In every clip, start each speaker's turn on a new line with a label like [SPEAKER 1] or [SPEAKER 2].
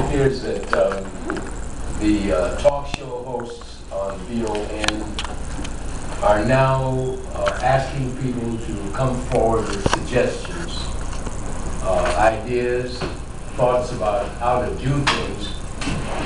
[SPEAKER 1] appears that the talk show hosts on VON are now asking people to come forward with suggestions, ideas, thoughts about how to do things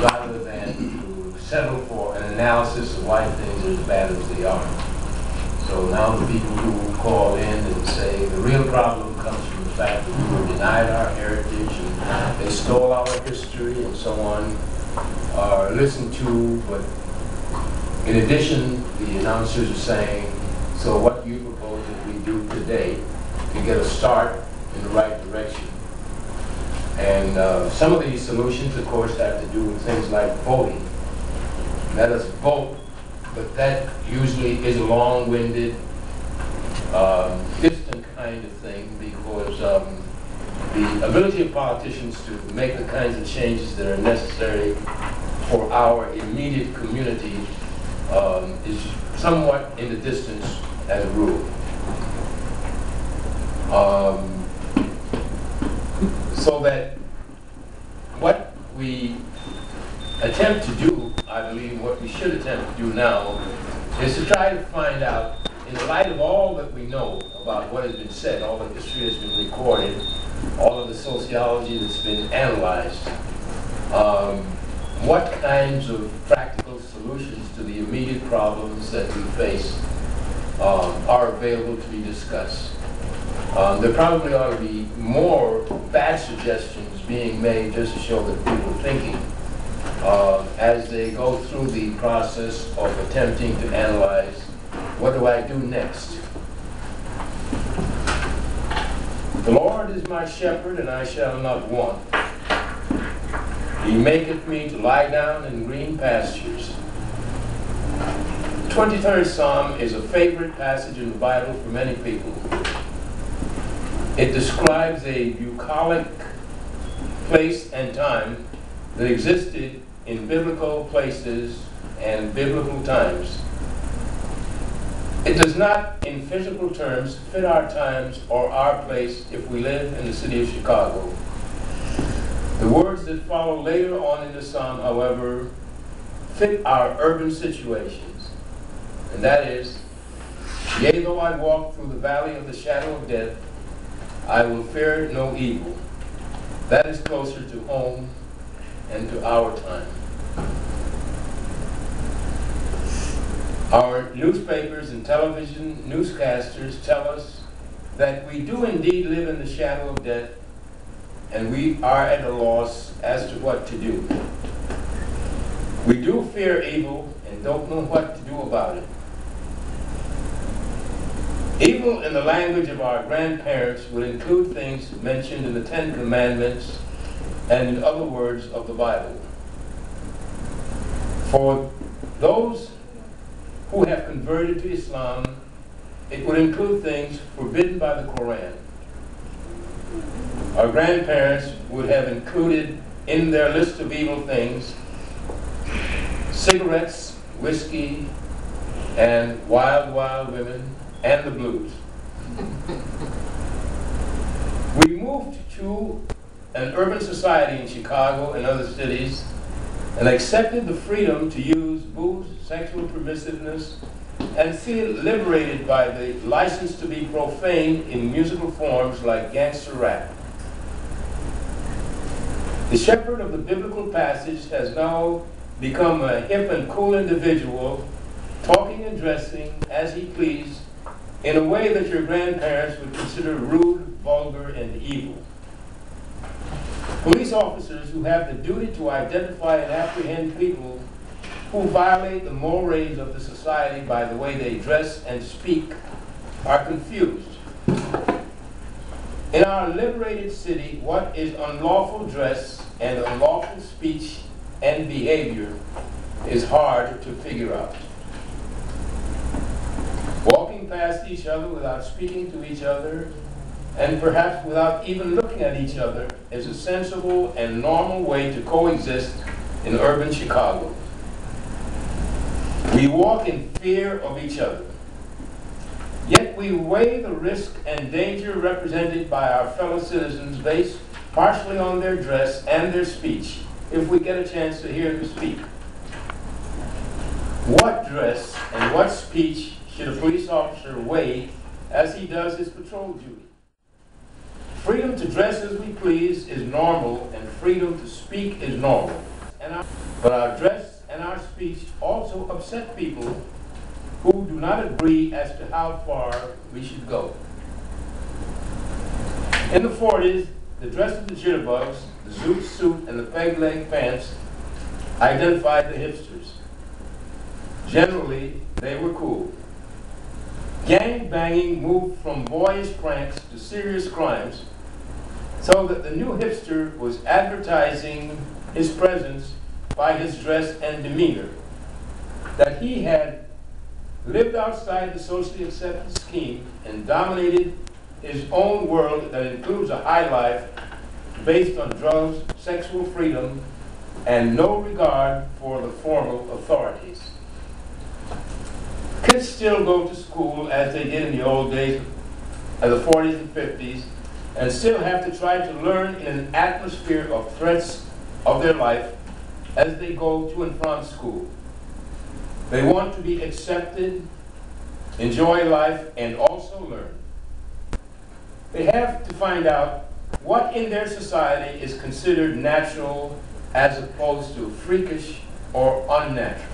[SPEAKER 1] rather than to settle for an analysis of why things are as bad as they are. So now the people who call in and say the real problem comes from the fact that we were denied our heritage and they stole our history and so on are listened to, but in addition, the announcers are saying, so what do you propose that we do today to get a start in the right direction? And some of these solutions, of course, have to do with things like voting. Let us vote, but that usually is a long-winded, distant kind of thing because the ability of politicians to make the kinds of changes that are necessary for our immediate community is somewhat in the distance as a rule. So that what we attempt to do, I believe what we should attempt to do now, is to try to find out, in the light of all that we know about what has been said, all the history that's been recorded, all of the sociology that's been analyzed, what kinds of practical solutions to the immediate problems that we face are available to be discussed. There probably ought to be more bad suggestions being made just to show that people are thinking as they go through the process of attempting to analyze, what do I do next? The Lord is my shepherd, and I shall not want. He maketh me to lie down in green pastures. The 23rd Psalm is a favorite passage in the Bible for many people. It describes a bucolic place and time that existed in biblical places and biblical times. It does not, in physical terms, fit our times or our place if we live in the city of Chicago. The words that follow later on in the psalm, however, fit our urban situations. And that is, yea, though I walk through the valley of the shadow of death, I will fear no evil. That is closer to home and to our time. Our newspapers and television newscasters tell us that we do indeed live in the shadow of death, and we are at a loss as to what to do. We do fear evil and don't know what to do about it. Evil, in the language of our grandparents, would include things mentioned in the Ten Commandments and in other words of the Bible. For those who have converted to Islam, it would include things forbidden by the Quran. Our grandparents would have included in their list of evil things cigarettes, whiskey, and wild, wild women, and the blues. We moved to an urban society in Chicago and other cities and accepted the freedom to use booze, sexual permissiveness, and feel liberated by the license to be profane in musical forms like gangster rap. The shepherd of the biblical passage has now become a hip and cool individual, talking and dressing as he pleased in a way that your grandparents would consider rude, vulgar, and evil. Police officers who have the duty to identify and apprehend people who violate the mores of the society by the way they dress and speak are confused. In our liberated city, what is unlawful dress and unlawful speech and behavior is hard to figure out. Walking past each other without speaking to each other, and perhaps without even looking at each other, is a sensible and normal way to coexist in urban Chicago. We walk in fear of each other. Yet we weigh the risk and danger represented by our fellow citizens based partially on their dress and their speech, if we get a chance to hear him speak. What dress and what speech should a police officer weigh as he does his patrol duty? Freedom to dress as we please is normal, and freedom to speak is normal. But our dress and our speech also upset people who do not agree as to how far we should go. In the 40s, the dress of the jitterbugs, the zoot suit, and the peg-leg pants identified the hipsters. Generally, they were cool. Gang banging moved from boyish pranks to serious crimes, so that the new hipster was advertising his presence by his dress and demeanor, that he had lived outside the socially accepted scheme and dominated his own world that includes a high life based on drugs, sexual freedom, and no regard for the formal authorities. Kids still go to school as they did in the old days, of the 40s and 50s, and still have to try to learn in an atmosphere of threats of their life as they go to and from school. They want to be accepted, enjoy life, and also learn. They have to find out what in their society is considered natural as opposed to freakish or unnatural.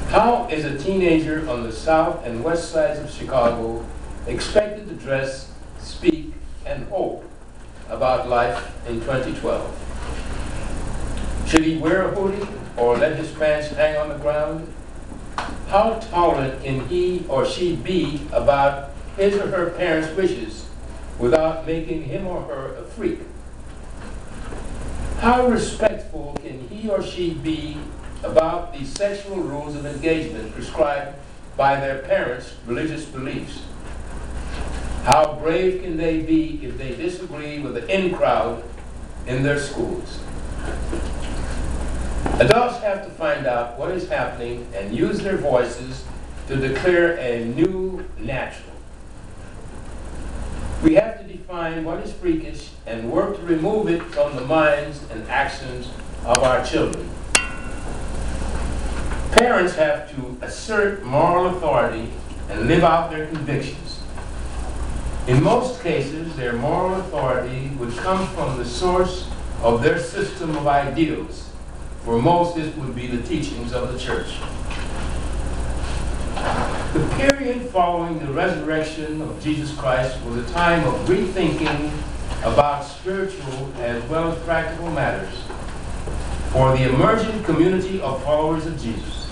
[SPEAKER 1] How is a teenager on the south and west sides of Chicago expected to dress, speak, and hope about life in 2012? Should he wear a hoodie or let his pants hang on the ground? How tolerant can he or she be about his or her parents' wishes without making him or her a freak? How respectful can he or she be about the sexual rules of engagement prescribed by their parents' religious beliefs? How brave can they be if they disagree with the in crowd in their schools? Adults have to find out what is happening and use their voices to declare a new natural. We have to define what is freakish and work to remove it from the minds and actions of our children. Parents have to assert moral authority and live out their convictions. In most cases, their moral authority would come from the source of their system of ideals. For most, this would be the teachings of the church. The period following the resurrection of Jesus Christ was a time of rethinking about spiritual as well as practical matters for the emerging community of followers of Jesus.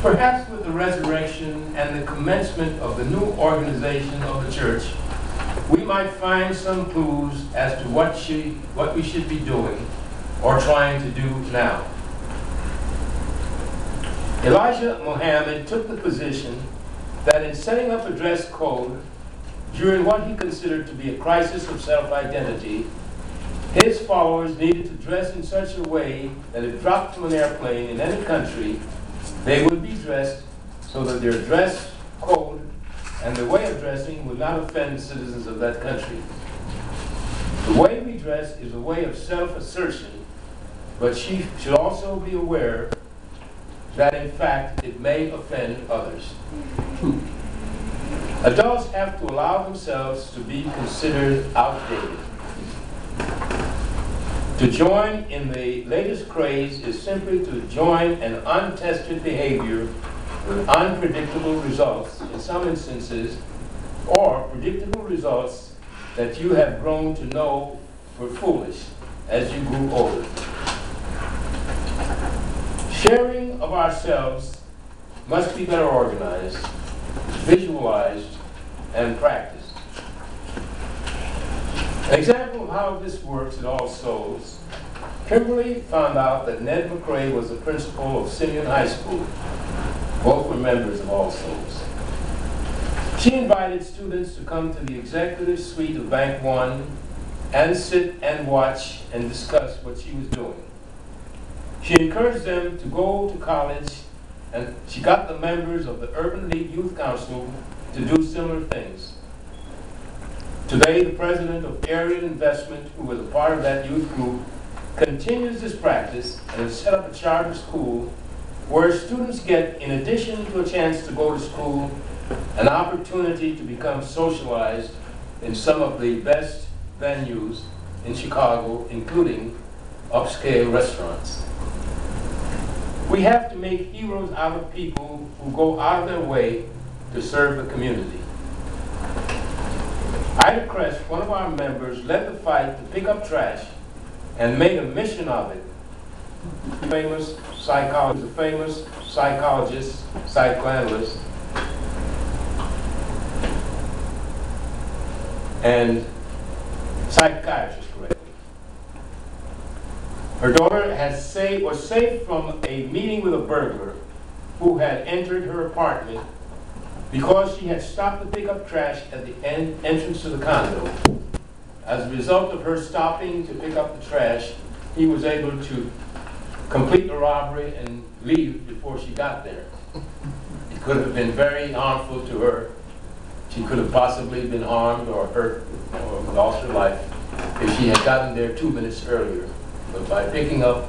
[SPEAKER 1] Perhaps with the resurrection and the commencement of the new organization of the church, we might find some clues as to what we should be doing or trying to do now. Elijah Muhammad took the position that in setting up a dress code during what he considered to be a crisis of self-identity, his followers needed to dress in such a way that if dropped from an airplane in any country, they would be dressed so that their dress code and their way of dressing would not offend the citizens of that country. The way we dress is a way of self-assertion, but she should also be aware that in fact it may offend others. Adults have to allow themselves to be considered outdated. To join in the latest craze is simply to join an untested behavior with unpredictable results in some instances, or predictable results that you have grown to know were foolish as you grew older. Sharing of ourselves must be better organized, visualized, and practiced. An example of how this works at All Souls, Kimberly found out that Ned McRae was the principal of Simeon High School. Both were members of All Souls. She invited students to come to the executive suite of Bank One and sit and watch and discuss what she was doing. She encouraged them to go to college, and she got the members of the Urban League Youth Council to do similar things. Today, the president of Area Investment, who was a part of that youth group, continues this practice and has set up a charter school where students get, in addition to a chance to go to school, an opportunity to become socialized in some of the best venues in Chicago, including upscale restaurants. We have to make heroes out of people who go out of their way to serve the community. Ida Crest, one of our members, led the fight to pick up trash and made a mission of it. A famous psychologist, psychoanalyst, and psychiatrist, correctly. Her daughter was saved from a meeting with a burglar who had entered her apartment because she had stopped to pick up trash at the entrance to the condo. As a result of her stopping to pick up the trash, he was able to complete the robbery and leave before she got there. It could have been very harmful to her. She could have possibly been harmed or hurt or lost her life if she had gotten there 2 minutes earlier. But by picking up,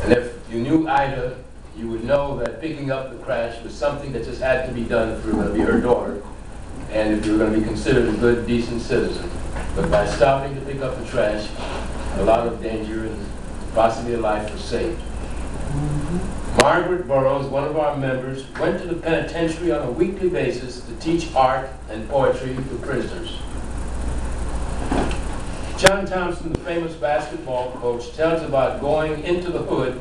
[SPEAKER 1] and if you knew Ida, you would know that picking up the trash was something that just had to be done if you were going to be her daughter and if you were going to be considered a good, decent citizen. But by stopping to pick up the trash, a lot of danger and possibly a life was saved. Margaret Burroughs, one of our members, went to the penitentiary on a weekly basis to teach art and poetry to prisoners. John Thompson, the famous basketball coach, tells about going into the hood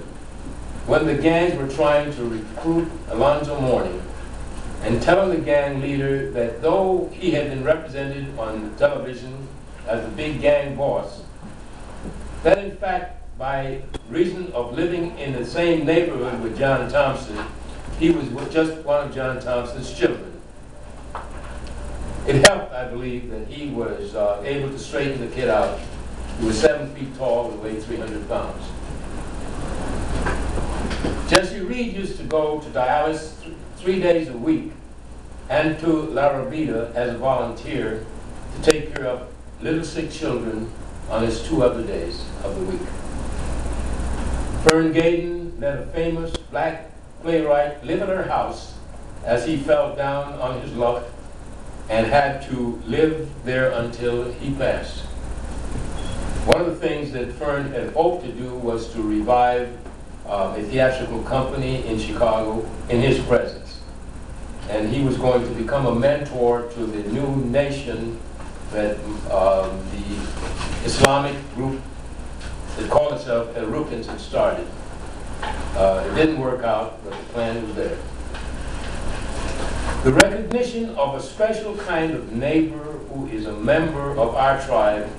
[SPEAKER 1] when the gangs were trying to recruit Alonzo Mourning and telling the gang leader that though he had been represented on television as the big gang boss, that in fact, by reason of living in the same neighborhood with John Thompson, he was just one of John Thompson's children. It helped, I believe, that he was able to straighten the kid out. He was 7 feet tall and weighed 300 pounds. Jesse Reed used to go to dialysis 3 days a week and to La Rabida as a volunteer to take care of little sick children on his 2 other days of the week. Fern Gayden let a famous black playwright live at her house as he fell down on his luck and had to live there until he passed. One of the things that Fern had hoped to do was to revive a theatrical company in Chicago in his presence. And he was going to become a mentor to the new nation that the Islamic group that called itself El Rukns had started. It didn't work out, but the plan was there. The recognition of a special kind of neighbor who is a member of our tribe,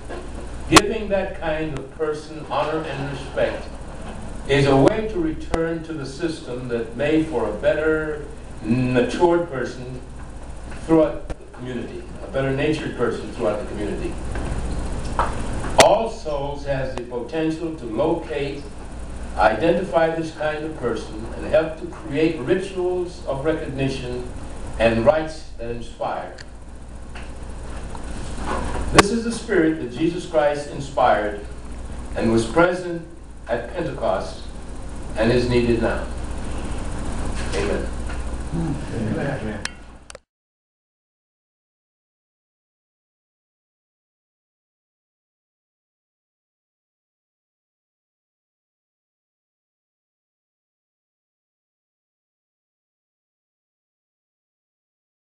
[SPEAKER 1] giving that kind of person honor and respect, is a way to return to the system that made for a better, matured person throughout the community, a better natured person throughout the community. All Souls has the potential to locate, identify this kind of person, and help to create rituals of recognition and rites that inspire. This is the spirit that Jesus Christ inspired and was present at Pentecost and is needed now. Amen.
[SPEAKER 2] Amen.